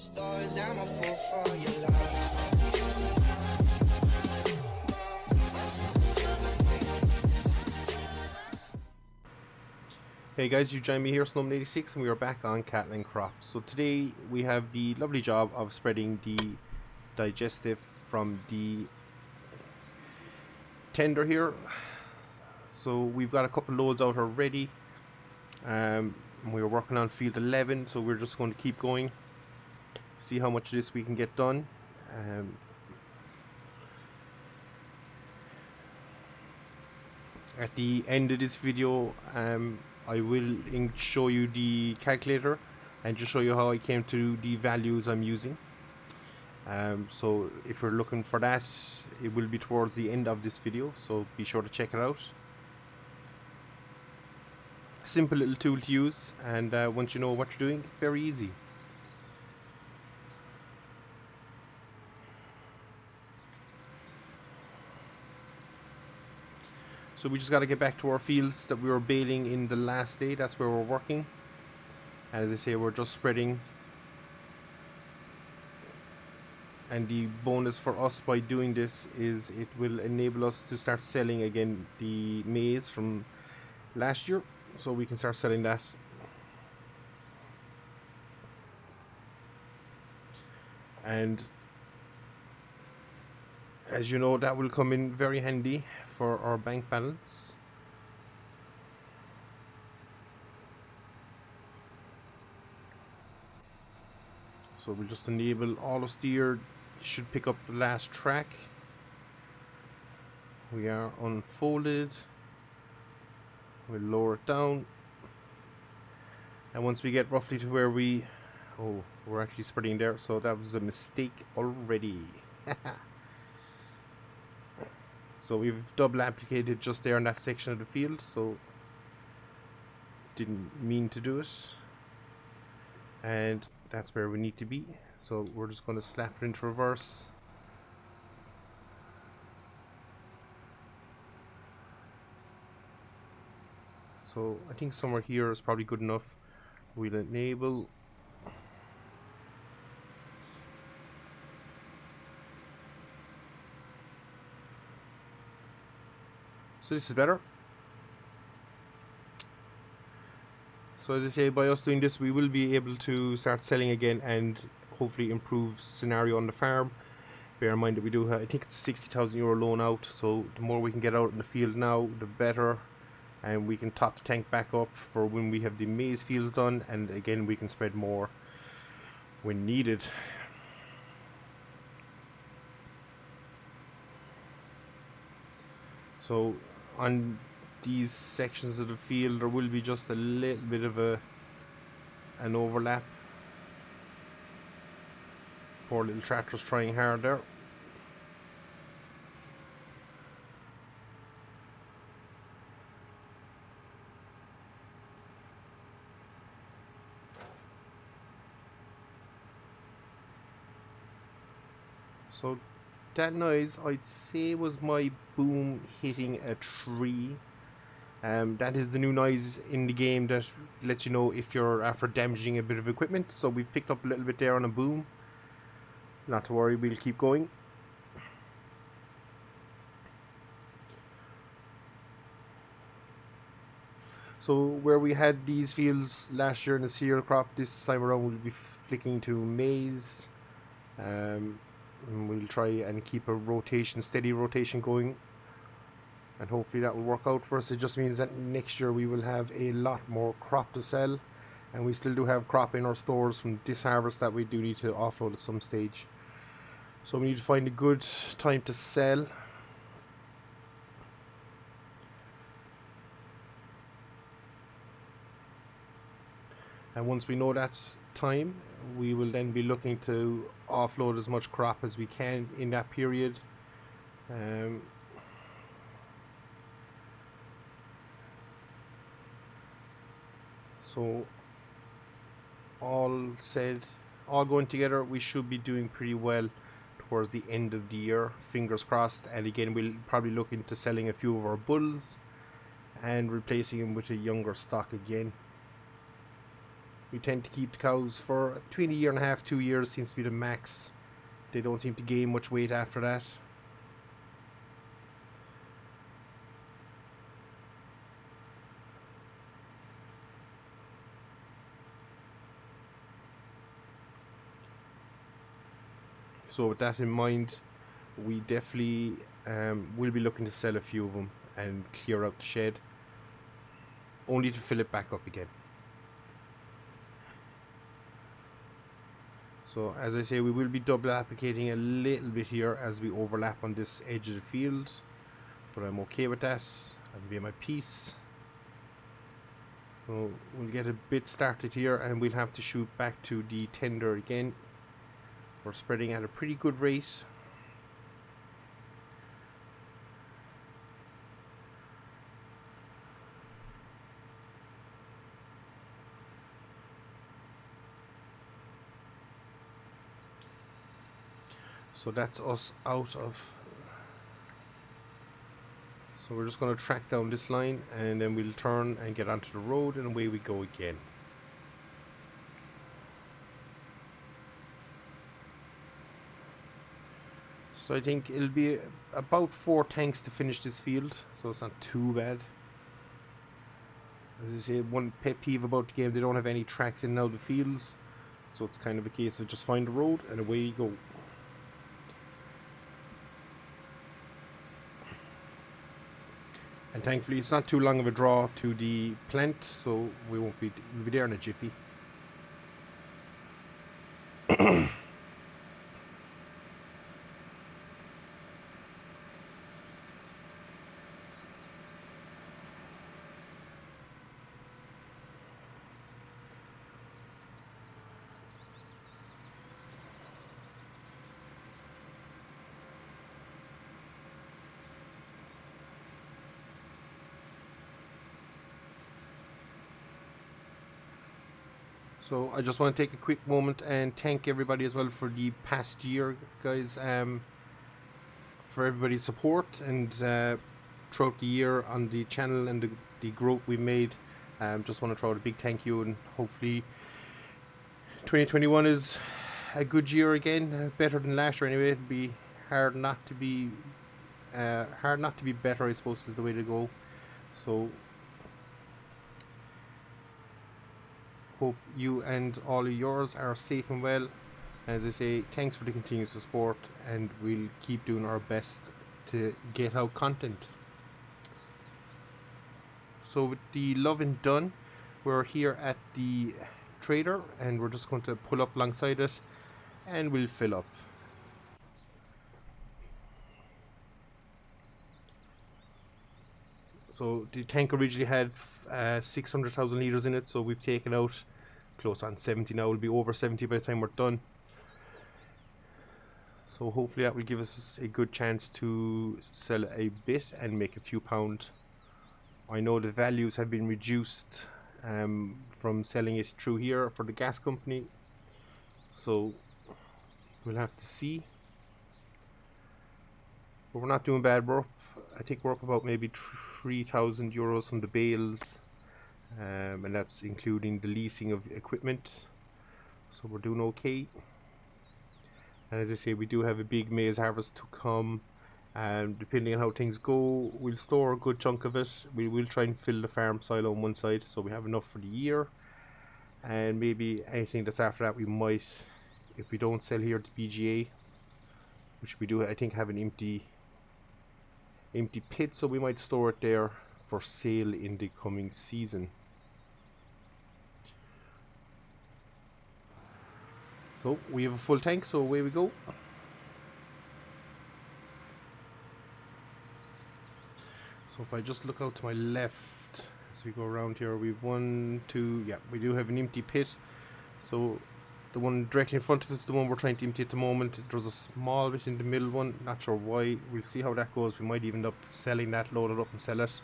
Stories, I'm a fool for your love. Hey guys, you join me here, Snowman86, and we are back on Catling Crops. So today we have the lovely job of spreading the digestive from the tender here. So we've got a couple loads out already. We're working on field 11, so we're just going to keep going, see how much of this we can get done. At the end of this video, I will show you the calculator and just show you how I came to the values I'm using. So if you're looking for that, it will be towards the end of this video, so be sure to check it out. Simple little tool to use, and once you know what you're doing, very easy. So we just got to get back to our fields that we were baling in the last day. That's where we're working. And as I say, we're just spreading. And the bonus for us by doing this is it will enable us to start selling again the maize from last year. So we can start selling that. And as you know, that will come in very handy for our bank balance. So we'll just enable auto steer. Should pick up the last track. We are unfolded. We'll lower it down. And once we get roughly to where we're actually spreading there, so that was a mistake already. So we've double applicated just there in that section of the field, so didn't mean to do it. And that's where we need to be, so we're just going to slap it into reverse. So I think somewhere here is probably good enough. We'll enable. So this is better. So as I say, by us doing this, we will be able to start selling again and hopefully improve scenario on the farm. Bear in mind that we do have, I think it's a 60,000 euro loan out, so the more we can get out in the field now, the better. And we can top the tank back up for when we have the maize fields done, and again we can spread more when needed. So on these sections of the field there will be just a little bit of an overlap. Poor little tractor's trying hard there. So that noise, I'd say, was my boom hitting a tree. That is the new noise in the game that lets you know if you're after damaging a bit of equipment. So we picked up a little bit there on a boom. Not to worry, we'll keep going. So where we had these fields last year in the cereal crop, this time around we'll be flicking to maize. And we'll try and keep a steady rotation going, and hopefully that will work out for us. It just means that next year we will have a lot more crop to sell, and we still do have crop in our stores from this harvest that we do need to offload at some stage. So we need to find a good time to sell. And once we know that time, we will then be looking to offload as much crop as we can in that period. So all said, all going together, we should be doing pretty well towards the end of the year, fingers crossed. And again, we'll probably look into selling a few of our bulls and replacing them with a younger stock again. We tend to keep the cows for between a year and a half, 2 years seems to be the max. They don't seem to gain much weight after that. So with that in mind, we definitely will be looking to sell a few of them and clear out the shed, only to fill it back up again. So as I say, we will be double applicating a little bit here as we overlap on this edge of the field, but I'm okay with that. I'll be at my piece. So we'll get a bit started here and we'll have to shoot back to the tender again. We're spreading at a pretty good rate. So that's us out of. So we're just going to track down this line and then we'll turn and get onto the road and away we go again. So I think it'll be about 4 tanks to finish this field, so it's not too bad. As I say, one pet peeve about the game, they don't have any tracks in and out of the fields, so it's kind of a case of just find the road and away you go. And thankfully it's not too long of a draw to the plant, so we'll be there in a jiffy. So I just want to take a quick moment and thank everybody as well for the past year, guys, for everybody's support and throughout the year on the channel and the growth we made. Just want to throw out a big thank you, and hopefully 2021 is a good year again, better than last year anyway. It'd be hard not to be better, I suppose, is the way to go. So hope you and all of yours are safe and well. As I say, thanks for the continuous support, and we'll keep doing our best to get out content. So with the loving done, we're here at the trader and we're just going to pull up alongside it and we'll fill up. So the tank originally had 600,000 litres in it, so we've taken out close on 70 now. We'll be over 70 by the time we're done. So hopefully that will give us a good chance to sell a bit and make a few pound. I know the values have been reduced from selling it through here for the gas company, so we'll have to see. But we're not doing bad. We're up, I think we're up about maybe 3,000 euros from the bales, and that's including the leasing of equipment, so we're doing okay. And as I say, we do have a big maize harvest to come, and depending on how things go, we'll store a good chunk of it. We will try and fill the farm silo on one side so we have enough for the year, and maybe anything that's after that we might, if we don't sell here at the BGA, which we do I think have an empty pit, so we might store it there for sale in the coming season. So we have a full tank, so away we go. So if I just look out to my left as we go around here, we've 1, 2, yeah, we do have an empty pit. So the one directly in front of us is the one we're trying to empty at the moment. There's a small bit in the middle one, not sure why. We'll see how that goes. We might even end up selling that, load it up and sell it.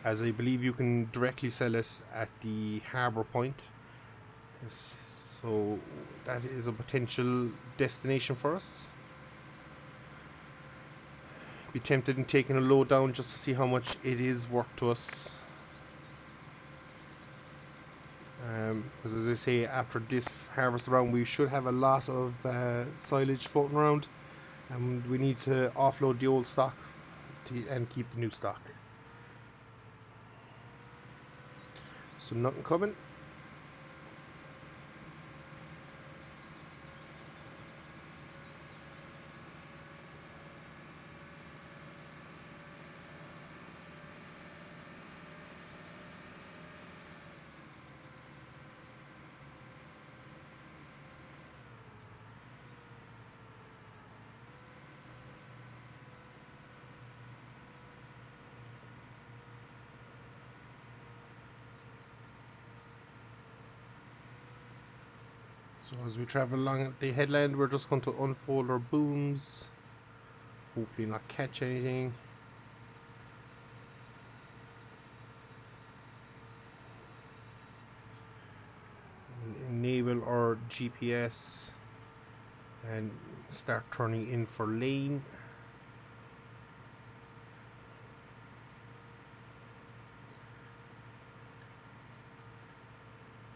As I believe you can directly sell it at the harbour point. So that is a potential destination for us. Be tempted in taking a load down just to see how much it is worth to us. Because as I say, after this harvest round, we should have a lot of silage floating around, and we need to offload the old stock and keep the new stock. So nothing coming. So as we travel along the headland, we're just going to unfold our booms. Hopefully not catch anything. Enable our GPS and start turning in for lane.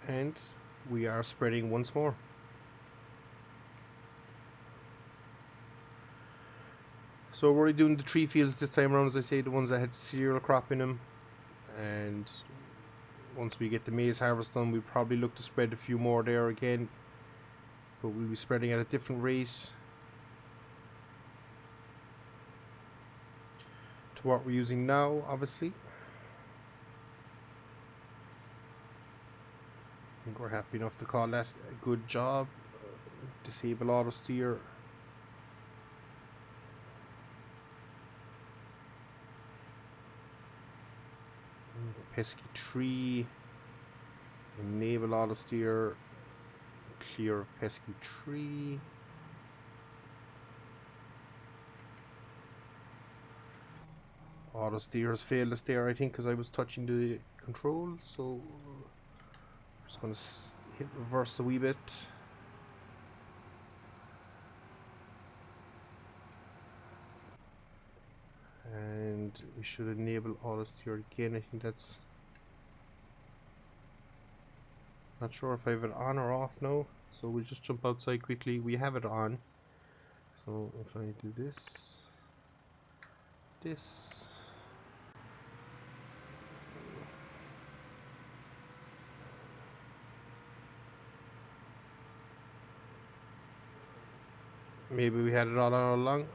And we are spreading once more. So we're doing the tree fields this time around, as I say, the ones that had cereal crop in them. And once we get the maize harvest done, we'll probably look to spread a few more there again. But we'll be spreading at a different rate to what we're using now, obviously. I think we're happy enough to call that a good job. Disable auto steer. Pesky tree. Enable auto steer. Clear of pesky tree. Auto steer has failed us there, I think, because I was touching the controls. So I'm just going to hit reverse a wee bit. And we should enable auto steer again. I think that's, not sure if I have it on or off now, so we'll just jump outside quickly. We have it on, so if I do this, maybe we had it on all along.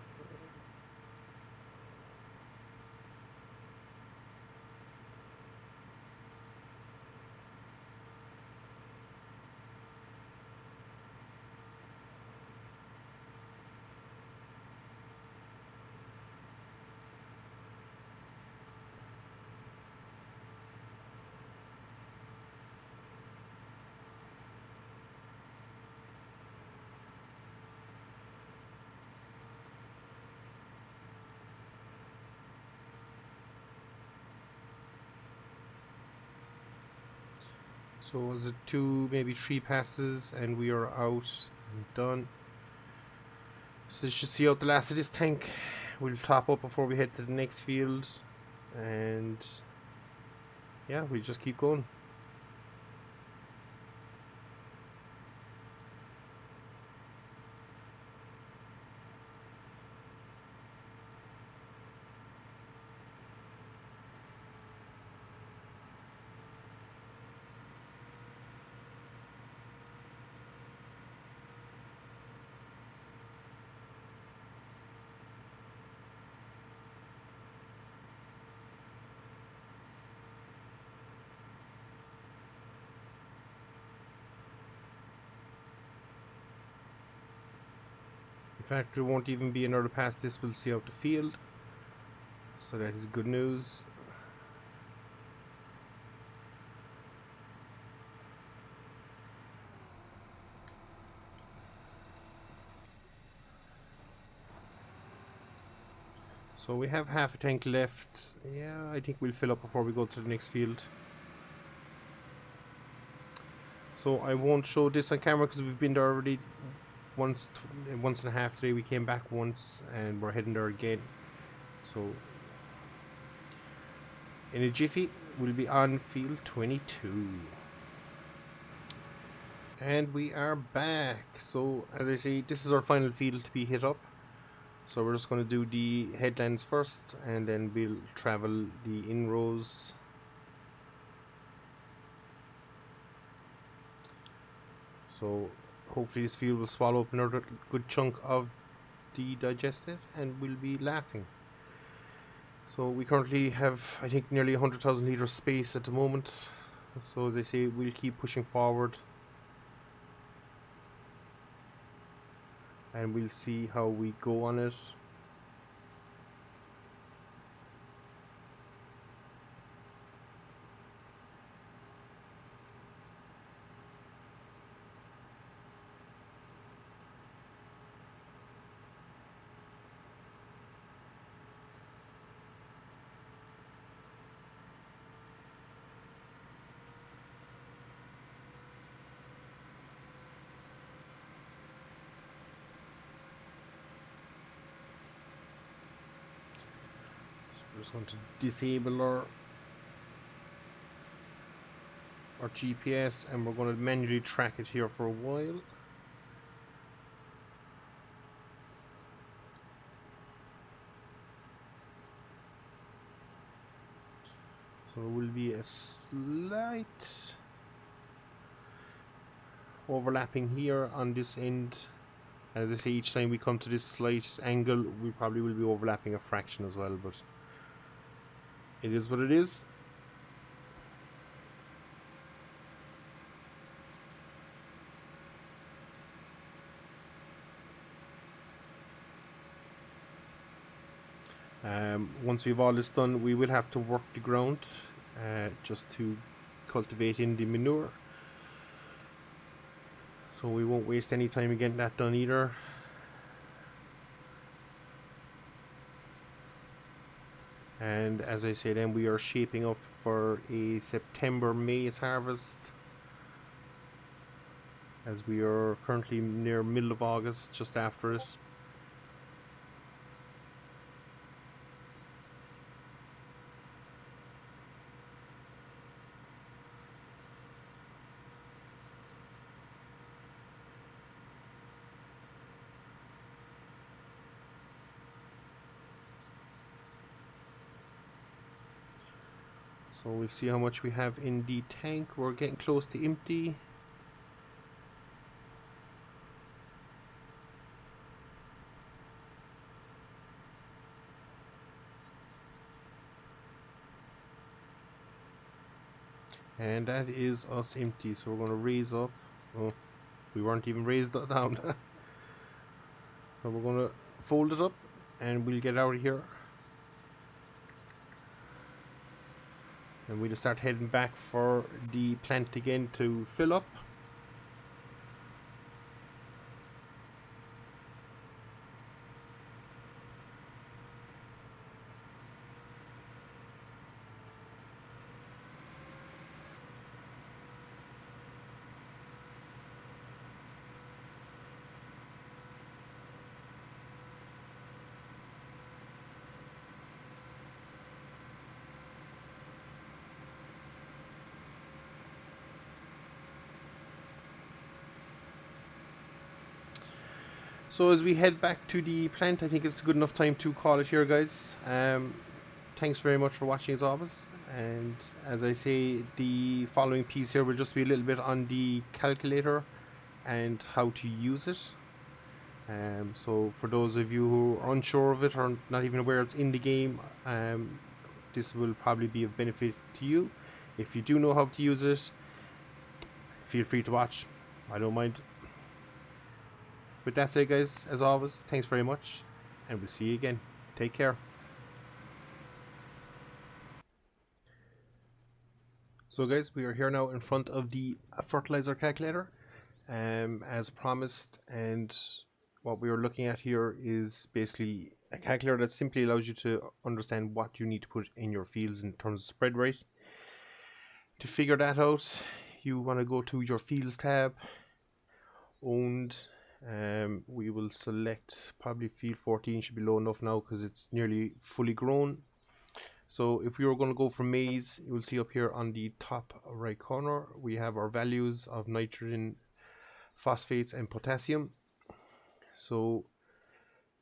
So was it 2, maybe 3 passes, and we are out and done. So you should see out the last of this tank. We'll top up before we head to the next field, and yeah, we'll just keep going. In fact, there won't even be another pass. This will see out the field, so that is good news. So we have half a tank left. Yeah, I think we'll fill up before we go to the next field. So I won't show this on camera because we've been there already once and a half today. We came back once and we're heading there again. So in a jiffy we'll be on field 22. And we are back. So as I say, this is our final field to be hit up. So we're just going to do the headlands first, and then we'll travel the inrows. So hopefully this field will swallow up another good chunk of the digestive, and we'll be laughing. So we currently have, I think, nearly 100,000 litres space at the moment. So as I say, we'll keep pushing forward, and we'll see how we go on it. We're just going to disable our GPS, and we're going to manually track it here for a while. So there will be a slight overlapping here on this end. As I say, each time we come to this slight angle, we probably will be overlapping a fraction as well, but it is what it is. Once we've all this done, we will have to work the ground just to cultivate in the manure. So we won't waste any time in getting that done either. And as I say, then we are shaping up for a September maize harvest, as we are currently near middle of August, just after it. So we'll see how much we have in the tank. We're getting close to empty. And that is us empty, so we're going to raise up. Oh, we weren't even raised down. So we're going to fold it up, and we'll get out of here. And we'll start heading back for the plant again to fill up. So as we head back to the plant, I think it's a good enough time to call it here, guys. Thanks very much for watching as always. And as I say, the following piece here will just be a little bit on the calculator and how to use it. So for those of you who are unsure of it or not even aware it's in the game, this will probably be of benefit to you. If you do know how to use it, feel free to watch. I don't mind. With that said, guys, as always, thanks very much, and we'll see you again. Take care. So guys, we are here now in front of the fertilizer calculator, as promised, and what we are looking at here is basically a calculator that simply allows you to understand what you need to put in your fields in terms of spread rate. To figure that out, you want to go to your fields tab, owned, We will select probably field 14 should be low enough now because it's nearly fully grown. So if we were going to go for maize, you will see up here on the top right corner we have our values of nitrogen, phosphates and potassium. So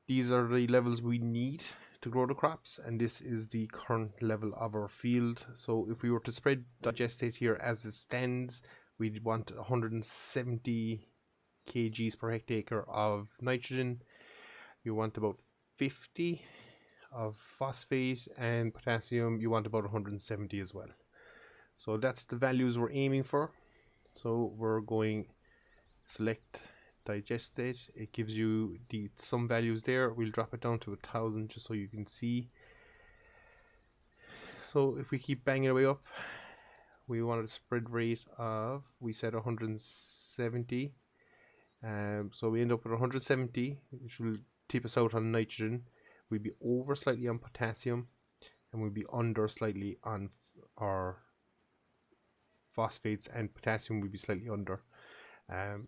these are the levels we need to grow the crops, and this is the current level of our field. So if we were to spread digestate here as it stands, we'd want 170 kgs per hectare of nitrogen. You want about 50 of phosphate, and potassium you want about 170 as well. So that's the values we're aiming for. So we're going select digestate. It gives you some values there. We'll drop it down to 1000 just so you can see. So if we keep banging away up, we want a spread rate of, we said 170. So we end up with 170, which will tip us out on nitrogen. We'll be over slightly on potassium, and we'll be under slightly on our phosphates, and potassium will be slightly under. And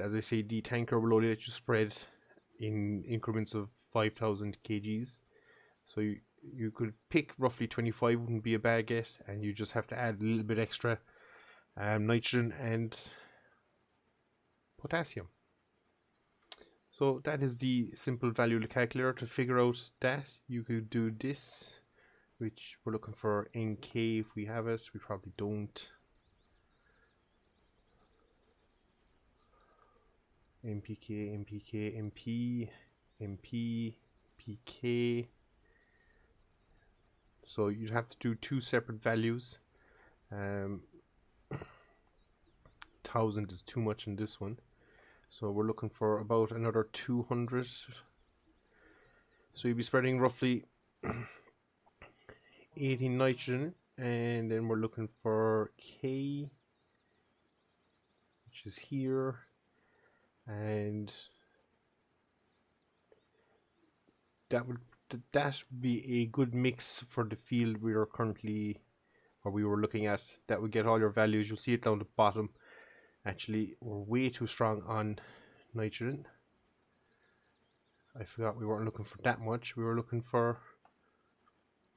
as I say, the tanker will only let you spread in increments of 5000 kgs. So you could pick roughly 25, wouldn't be a bad guess, and you just have to add a little bit extra nitrogen and potassium. So that is the simple value calculator. To figure out that, you could do this, which we're looking for NK if we have it. We probably don't. MPK, MPK, MP, MP, PK. So you'd have to do two separate values. 1000 is too much in this one. So we're looking for about another 200. So you'd be spreading roughly 80 nitrogen, and then we're looking for K, which is here, and that would be a good mix for the field we are currently, or we were looking at. That would get all your values. You'll see it down the bottom. Actually, we're way too strong on nitrogen. I forgot we weren't looking for that much. We were looking for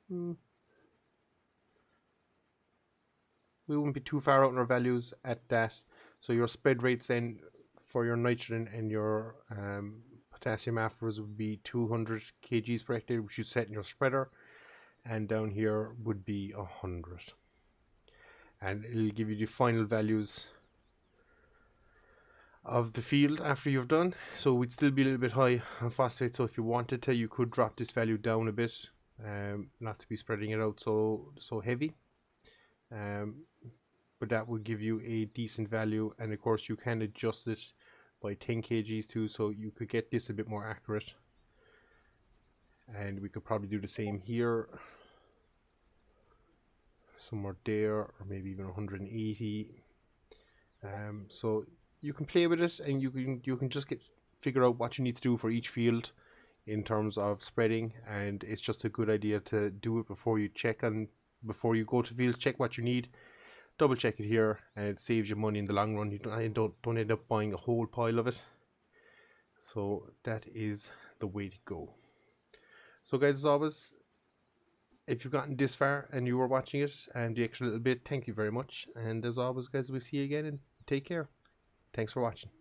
we wouldn't be too far out in our values at that. So your spread rates then for your nitrogen and your potassium afterwards would be 200 kgs per hectare, which you set in your spreader, and down here would be 100, and it'll give you the final values of the field after you've done. So we'd still be a little bit high on phosphate, so if you wanted to, you could drop this value down a bit, not to be spreading it out so heavy, but that would give you a decent value. And of course you can adjust it by 10 kgs too, so you could get this a bit more accurate, and we could probably do the same here somewhere there, or maybe even 180. So you can play with it, and you can just figure out what you need to do for each field in terms of spreading, and it's just a good idea to do it before you before you go to field. Check what you need, double check it here, and it saves you money in the long run. You don't end up buying a whole pile of it. So that is the way to go. So guys, as always, if you've gotten this far and you were watching it and the extra little bit, thank you very much. And as always guys, we'll see you again, and take care. Thanks for watching.